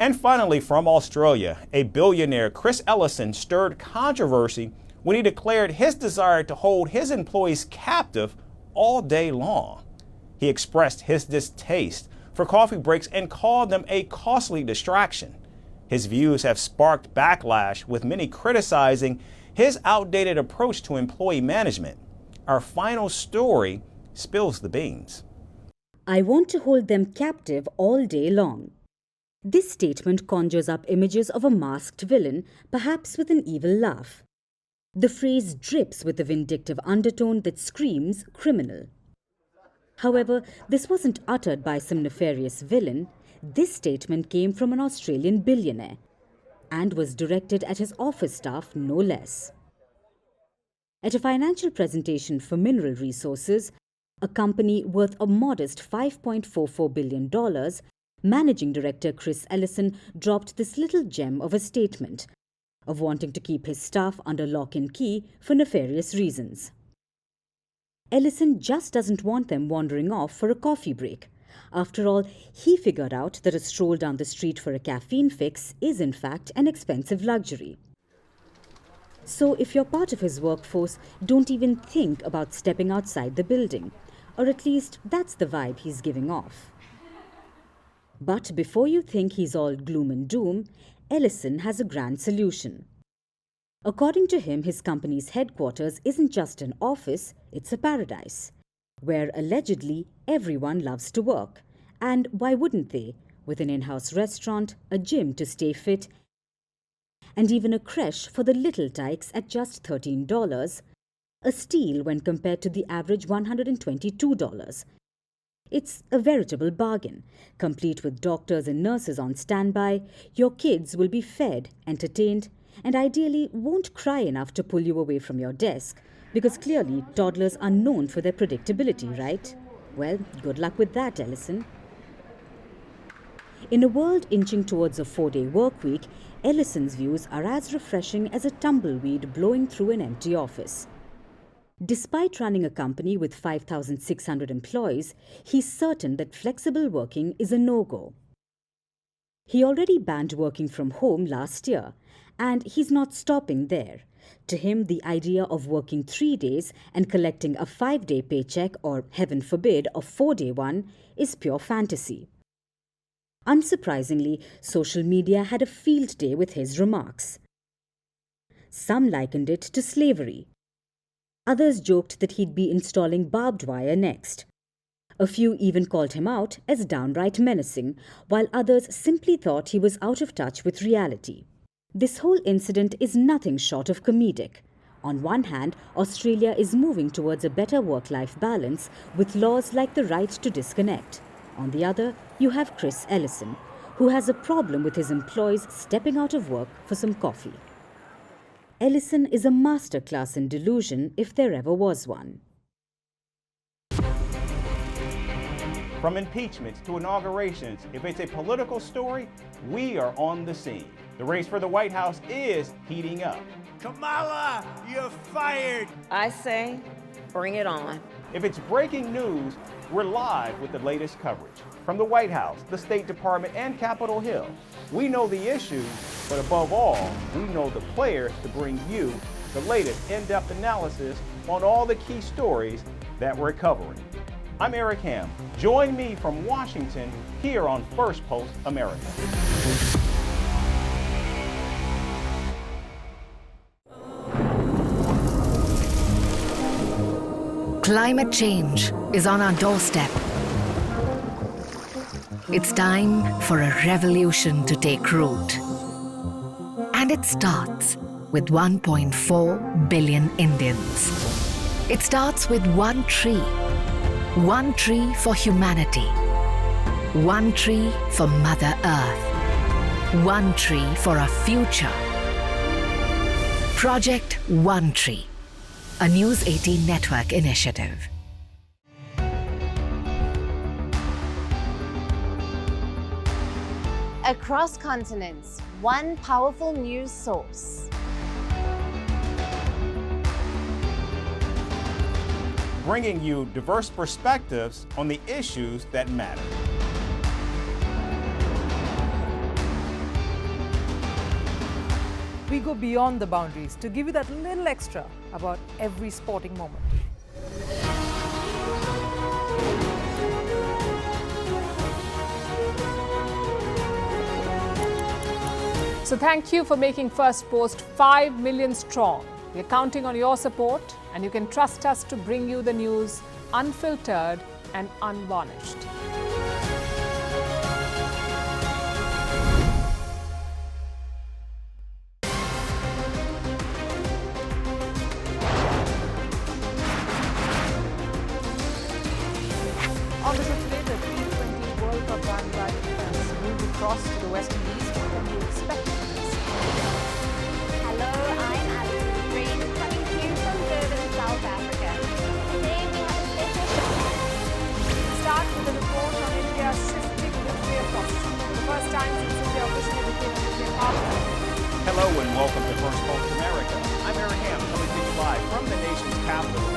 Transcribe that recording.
And finally, from Australia, a billionaire, Chris Ellison, stirred controversy when he declared his desire to hold his employees captive all day long. He expressed his distaste for coffee breaks and called them a costly distraction. His views have sparked backlash, with many criticizing his outdated approach to employee management. Our final story spills the beans. I want to hold them captive all day long. This statement conjures up images of a masked villain, perhaps with an evil laugh. The phrase drips with a vindictive undertone that screams criminal. However, this wasn't uttered by some nefarious villain. This statement came from an Australian billionaire and was directed at his office staff, no less. At a financial presentation for Mineral Resources, a company worth a modest $5.44 billion, Managing Director Chris Ellison dropped this little gem of a statement of wanting to keep his staff under lock and key for nefarious reasons. Ellison just doesn't want them wandering off for a coffee break. After all, he figured out that a stroll down the street for a caffeine fix is in fact an expensive luxury. So if you're part of his workforce, don't even think about stepping outside the building, or at least that's the vibe he's giving off. But before you think he's all gloom and doom, Ellison has a grand solution. According to him, his company's headquarters isn't just an office, it's a paradise, where allegedly everyone loves to work. And why wouldn't they? With an in-house restaurant, a gym to stay fit, and even a creche for the little tykes at just $13, a steal when compared to the average $122. It's a veritable bargain, complete with doctors and nurses on standby. Your kids will be fed, entertained, and ideally won't cry enough to pull you away from your desk, because clearly toddlers are known for their predictability, right? Well, good luck with that, Ellison. In a world inching towards a 4-day work week, Ellison's views are as refreshing as a tumbleweed blowing through an empty office. Despite running a company with 5,600 employees, he's certain that flexible working is a no-go. He already banned working from home last year, and he's not stopping there. To him, the idea of working 3 days and collecting a 5-day paycheck, or heaven forbid, a 4-day one, is pure fantasy. Unsurprisingly, social media had a field day with his remarks. Some likened it to slavery. Others joked that he'd be installing barbed wire next. A few even called him out as downright menacing, while others simply thought he was out of touch with reality. This whole incident is nothing short of comedic. On one hand, Australia is moving towards a better work-life balance with laws like the right to disconnect. On the other, you have Chris Ellison, who has a problem with his employees stepping out of work for some coffee. Ellison is a masterclass in delusion if there ever was one. From impeachments to inaugurations, if it's a political story, we are on the scene. The race for the White House is heating up. Kamala, you're fired! I say, bring it on. If it's breaking news, we're live with the latest coverage. From the White House, the State Department, and Capitol Hill, we know the issues, but above all, we know the players to bring you the latest in-depth analysis on all the key stories that we're covering. I'm Eric Ham. Join me from Washington here on Firstpost America. Climate change is on our doorstep. It's time for a revolution to take root. And it starts with 1.4 billion Indians. It starts with one tree for humanity, one tree for Mother Earth, one tree for our future. Project One Tree, a News 18 network initiative. Across continents, one powerful news source. Bringing you diverse perspectives on the issues that matter. we go beyond the boundaries to give you that little extra about every sporting moment. So thank you for making Firstpost 5 million strong. We're counting on your support, and you can trust us to bring you the news unfiltered and unvarnished. On the show today, the T20 World Cup bandwagon has moved across to the West Indies. What can you expect from this? Hello, I'm Ellison coming to you from Durban, South Africa. Today we have a special show. Start with a report on India's shifting nuclear posture. For the first time since India officially became a nuclear power. Hello and welcome to Firstpost America. I'm Aaron Ham, coming to you live from the nation's capital,